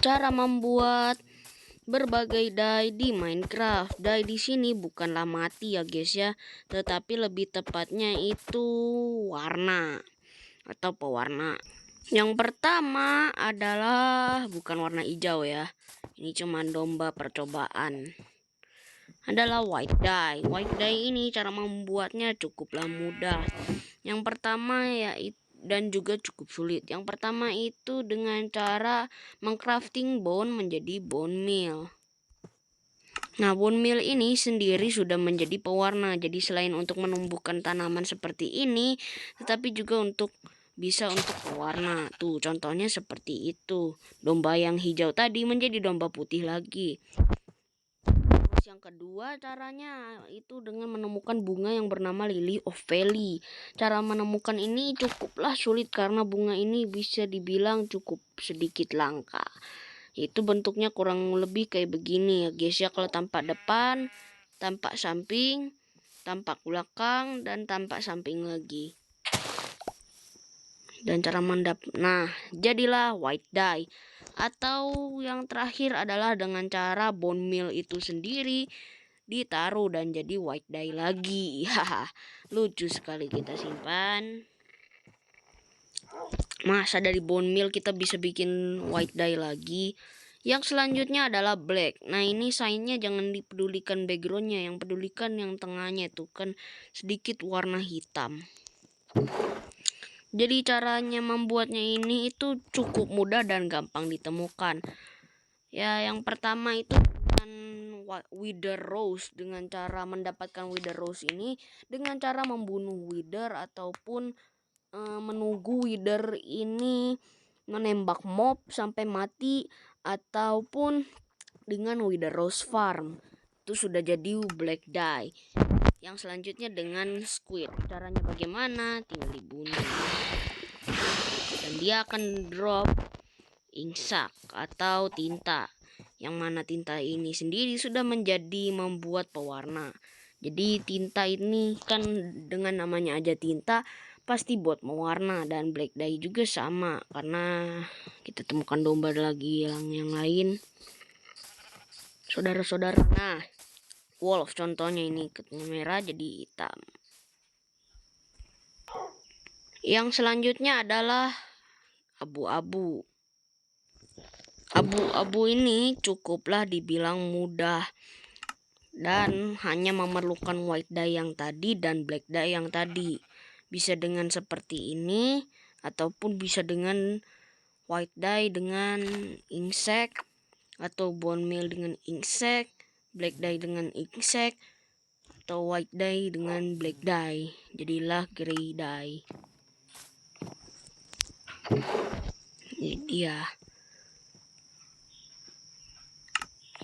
cara membuat berbagai dye di Minecraft. Dye di sini bukanlah mati ya guys ya, tetapi lebih tepatnya itu warna atau pewarna. Yang pertama adalah bukan warna hijau ya. Ini cuma domba percobaan. Adalah white dye. White dye ini cara membuatnya cukuplah mudah. Yang pertama yaitu dan juga cukup sulit. Yang pertama itu dengan cara mengcrafting bone menjadi bone meal. Nah, bone meal ini sendiri sudah menjadi pewarna. Jadi selain untuk menumbuhkan tanaman seperti ini, tetapi juga bisa untuk pewarna. Tuh, contohnya seperti itu. Domba yang hijau tadi menjadi domba putih lagi. Terus yang kedua caranya itu dengan menemukan bunga yang bernama Lily of Valley. Cara menemukan ini cukuplah sulit karena bunga ini bisa dibilang cukup sedikit langka. Itu bentuknya kurang lebih kayak begini ya guys ya. Kalau tampak depan, tampak samping, tampak belakang, dan tampak samping lagi. Dan cara nah jadilah white dye. Atau yang terakhir adalah dengan cara bone meal itu sendiri ditaruh dan jadi white dye lagi. Haha, lucu sekali. Kita simpan. Masa dari bone meal kita bisa bikin white dye lagi. Yang selanjutnya adalah black. Nah, ini sign-nya jangan dipedulikan backgroundnya, yang pedulikan yang tengahnya itu kan sedikit warna hitam. Jadi caranya membuatnya ini itu cukup mudah dan gampang ditemukan. Ya, yang pertama itu dengan wither rose. Dengan cara mendapatkan wither rose ini dengan cara membunuh wither ataupun menunggu wither ini menembak mob sampai mati, ataupun dengan wither rose farm. Itu sudah jadi black dye. Yang selanjutnya dengan squid. Caranya bagaimana? Tinggal dibunuh. Dan dia akan drop inksak atau tinta. Yang mana tinta ini sendiri sudah menjadi membuat pewarna. Jadi tinta ini kan dengan namanya aja tinta pasti buat mewarna, dan black dye juga sama karena kita temukan domba lagi yang lain. Saudara-saudara, nah wolf contohnya ini ketemu merah jadi hitam. Yang selanjutnya adalah abu-abu. Abu-abu ini cukuplah dibilang mudah dan hanya memerlukan white dye yang tadi dan black dye yang tadi. Bisa dengan seperti ini ataupun bisa dengan white dye dengan insect, atau bone meal dengan insect, black dye dengan insect, atau white dye dengan black dye. Jadilah gray dye. Ini dia.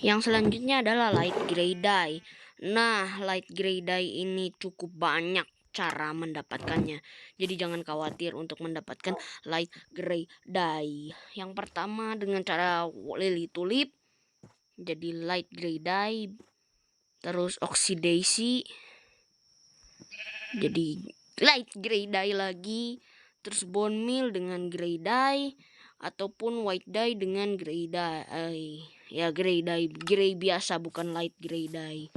Yang selanjutnya adalah light gray dye. Nah, light gray dye ini cukup banyak cara mendapatkannya. Jadi jangan khawatir untuk mendapatkan light gray dye. Yang pertama dengan cara lily tulip jadi light gray dye. Terus oksidasi jadi light gray dye lagi. Terus bone meal dengan gray dye ataupun white dye dengan gray dye. Ya, gray dye, gray biasa bukan light gray dye.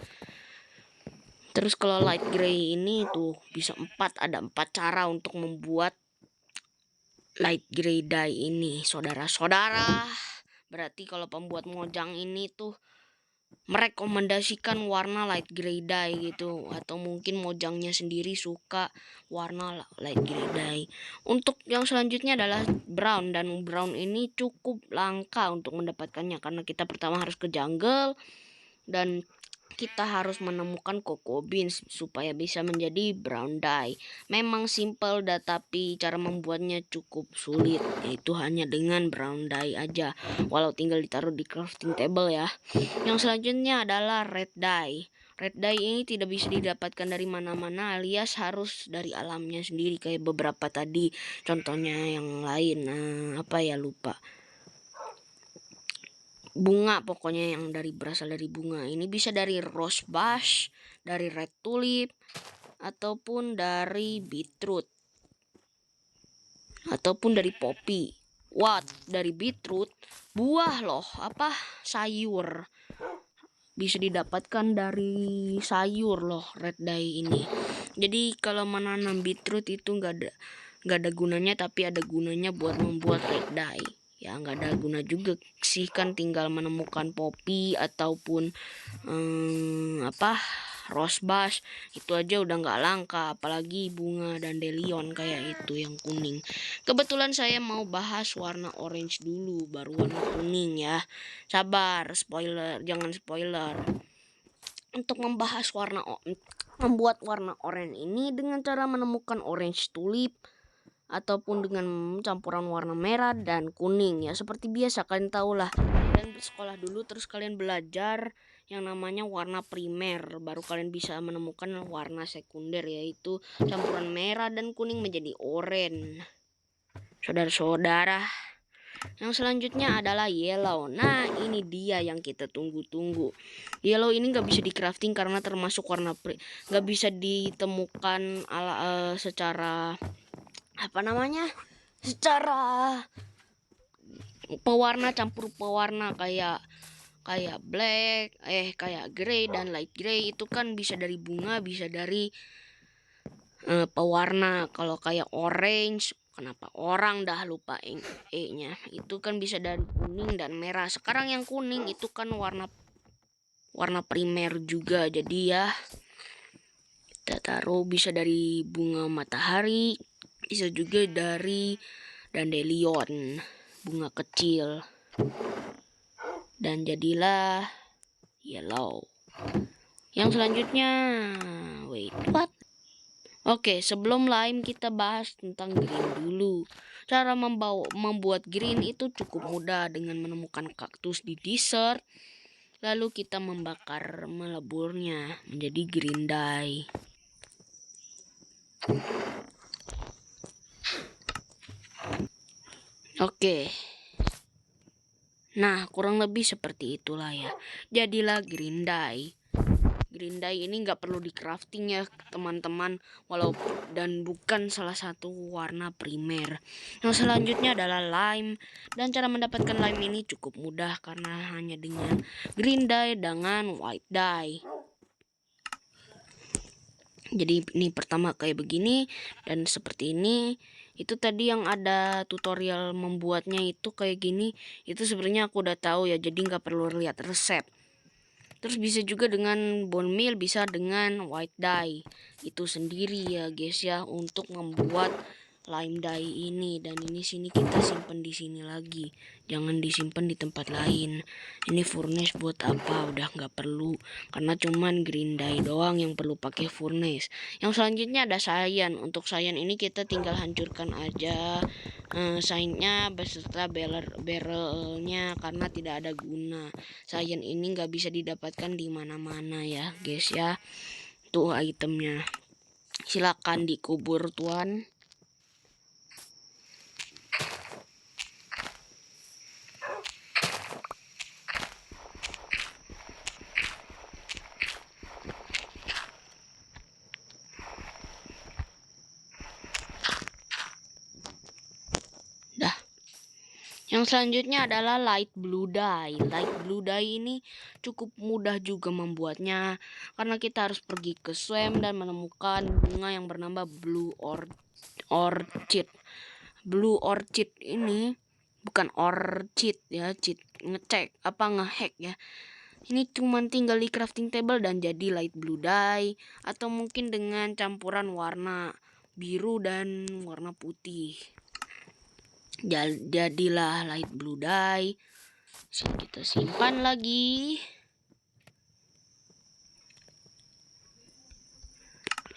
Terus kalau light gray ini tuh bisa ada 4 cara untuk membuat light gray dye ini, saudara-saudara. Berarti kalau pembuat mojang ini tuh merekomendasikan warna light gray dye gitu, atau mungkin mojangnya sendiri suka warna light gray dye. Untuk yang selanjutnya adalah brown, dan brown ini cukup langka untuk mendapatkannya karena kita pertama harus ke jungle dan kita harus menemukan cocoa beans supaya bisa menjadi brown dye. Memang simple tapi cara membuatnya cukup sulit, yaitu hanya dengan brown dye aja, walau tinggal ditaruh di crafting table ya. Yang selanjutnya adalah red dye. Red dye ini tidak bisa didapatkan dari mana-mana, alias harus dari alamnya sendiri kayak beberapa tadi contohnya. Yang lain lupa. Bunga pokoknya yang berasal dari bunga. Ini bisa dari rose bush, dari red tulip, ataupun dari beetroot, ataupun dari poppy. What? Dari beetroot? Buah loh, sayur. Bisa didapatkan dari sayur loh red dye ini. Jadi kalau menanam beetroot itu nggak ada gunanya, tapi ada gunanya buat membuat red dye. Ya nggak ada guna juga sih, kan tinggal menemukan poppy ataupun rose bush, itu aja udah nggak langka, apalagi bunga dandelion kayak itu yang kuning. Kebetulan saya mau bahas warna orange dulu, baru warna kuning ya. Sabar, jangan spoiler. Untuk membuat warna oranye ini dengan cara menemukan orange tulip ataupun dengan campuran warna merah dan kuning ya, seperti biasa kalian tahu lah. Kalian bersekolah dulu terus kalian belajar yang namanya warna primer, baru kalian bisa menemukan warna sekunder, yaitu campuran merah dan kuning menjadi oranye. Saudara-saudara, yang selanjutnya adalah yellow. Nah, ini dia yang kita tunggu-tunggu. Yellow ini nggak bisa di crafting karena termasuk warna nggak bisa ditemukan secara secara campur pewarna kayak black, kayak gray dan light gray. Itu kan bisa dari bunga, bisa dari pewarna. Kalau kayak orange, kenapa orang dah lupa nya, itu kan bisa dari kuning dan merah. Sekarang yang kuning itu kan warna primer juga, jadi ya kita taruh bisa dari bunga matahari, bisa juga dari dandelion, bunga kecil, dan jadilah yellow. Yang selanjutnya, what? Oke, sebelum lime kita bahas tentang green dulu. Cara membuat green itu cukup mudah dengan menemukan kaktus di desert, lalu kita meleburnya menjadi green dye. Oke. Nah, kurang lebih seperti itulah ya. Jadilah green dye. Green dye ini nggak perlu di crafting ya teman-teman, dan bukan salah satu warna primer. Yang selanjutnya adalah lime, dan cara mendapatkan lime ini cukup mudah karena hanya dengan green dye dengan white dye. Jadi ini pertama kayak begini dan seperti ini. Itu tadi yang ada tutorial membuatnya itu kayak gini, itu sebenarnya aku udah tahu ya, jadi nggak perlu lihat resep. Terus bisa juga dengan bone meal, bisa dengan white dye itu sendiri ya guys ya, untuk membuat lime dye ini. Dan ini sini kita simpan di sini lagi, jangan disimpan di tempat lain. Ini furnace buat apa, udah nggak perlu karena cuman green dye doang yang perlu pakai furnace. Yang selanjutnya ada cyan. Untuk cyan ini kita tinggal hancurkan aja cyannya beserta barrelnya karena tidak ada guna. Cyan ini nggak bisa didapatkan di mana-mana ya guys ya. Tuh itemnya, silakan dikubur tuan. Yang selanjutnya adalah light blue dye. Light blue dye ini cukup mudah juga membuatnya karena kita harus pergi ke swamp dan menemukan bunga yang bernama blue orchid. Blue orchid ini bukan orchid ya, ngehack ya. Ini cuma tinggal di crafting table dan jadi light blue dye, atau mungkin dengan campuran warna biru dan warna putih. Jadilah light blue dye. Sini kita simpan lagi.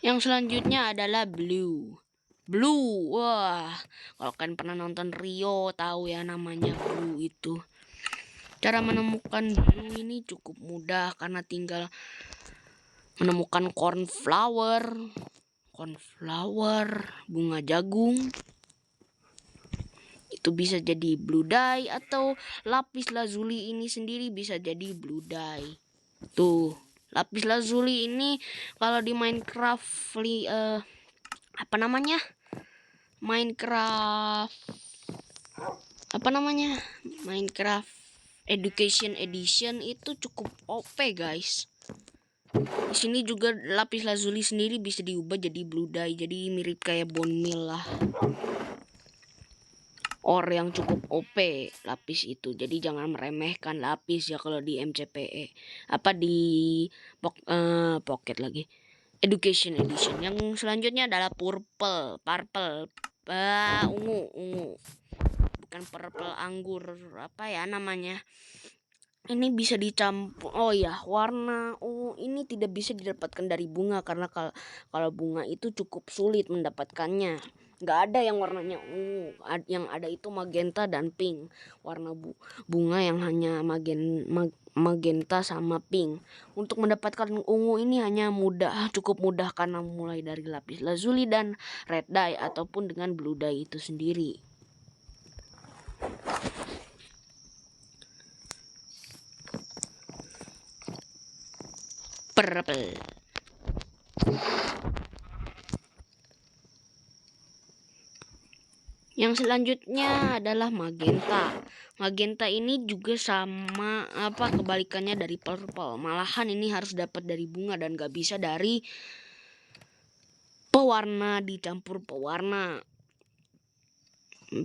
Yang selanjutnya adalah blue. Wah, kalau kalian pernah nonton Rio tahu ya namanya blue itu. Cara menemukan blue ini cukup mudah karena tinggal menemukan cornflower, bunga jagung. Itu bisa jadi blue dye, atau lapis lazuli ini sendiri bisa jadi blue dye. Tuh, lapis lazuli ini kalau di Minecraft Minecraft apa namanya, Minecraft Education Edition itu cukup OP guys. Di sini juga lapis lazuli sendiri bisa diubah jadi blue dye, jadi mirip kayak bone meal lah. Ore yang cukup OP lapis itu, jadi jangan meremehkan lapis ya kalau di MCPE. Apa di Pocket lagi. Education Edition. Yang selanjutnya adalah purple, ungu. Bukan purple anggur, apa ya namanya? Ini bisa dicampur. Oh ya, warna ungu ini tidak bisa didapatkan dari bunga karena kalau bunga itu cukup sulit mendapatkannya. Nggak ada yang warnanya ungu. Yang ada itu magenta dan pink. Warna bunga yang hanya magenta sama pink. Untuk mendapatkan ungu ini hanya cukup mudah karena mulai dari lapis lazuli dan red dye ataupun dengan blue dye itu sendiri. Purple. Yang selanjutnya adalah magenta. Magenta ini juga sama kebalikannya dari purple. Malahan ini harus dapat dari bunga dan gak bisa dari pewarna dicampur pewarna.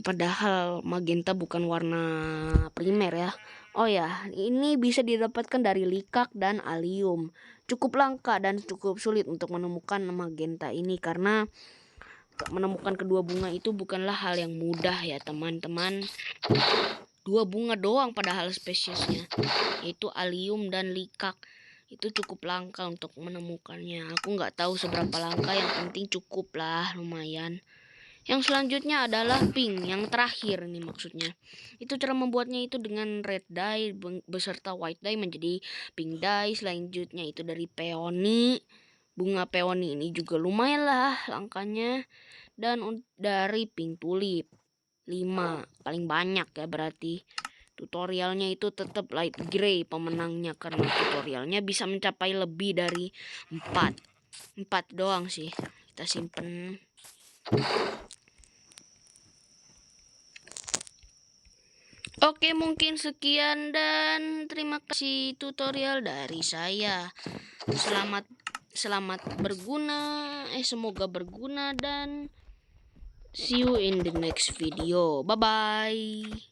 Padahal magenta bukan warna primer ya. Oh ya, ini bisa didapatkan dari likak dan alium. Cukup langka dan cukup sulit untuk menemukan magenta ini karena menemukan kedua bunga itu bukanlah hal yang mudah ya teman-teman. Dua bunga doang padahal spesiesnya, yaitu alium dan likak. Itu cukup langka untuk menemukannya. Aku nggak tahu seberapa langka, yang penting cukup lah, lumayan. Yang selanjutnya adalah pink, yang terakhir nih maksudnya. Itu cara membuatnya itu dengan red dye beserta white dye menjadi pink dye. Selanjutnya itu dari peony. Bunga peony ini juga lumayan lah langkanya. Dan dari pink tulip 5, paling banyak ya berarti. Tutorialnya itu tetap light gray pemenangnya karena tutorialnya bisa mencapai lebih dari 4 doang sih. Kita simpen. Oke, mungkin sekian dan terima kasih tutorial dari saya. Selamat berguna, semoga berguna dan see you in the next video. Bye bye.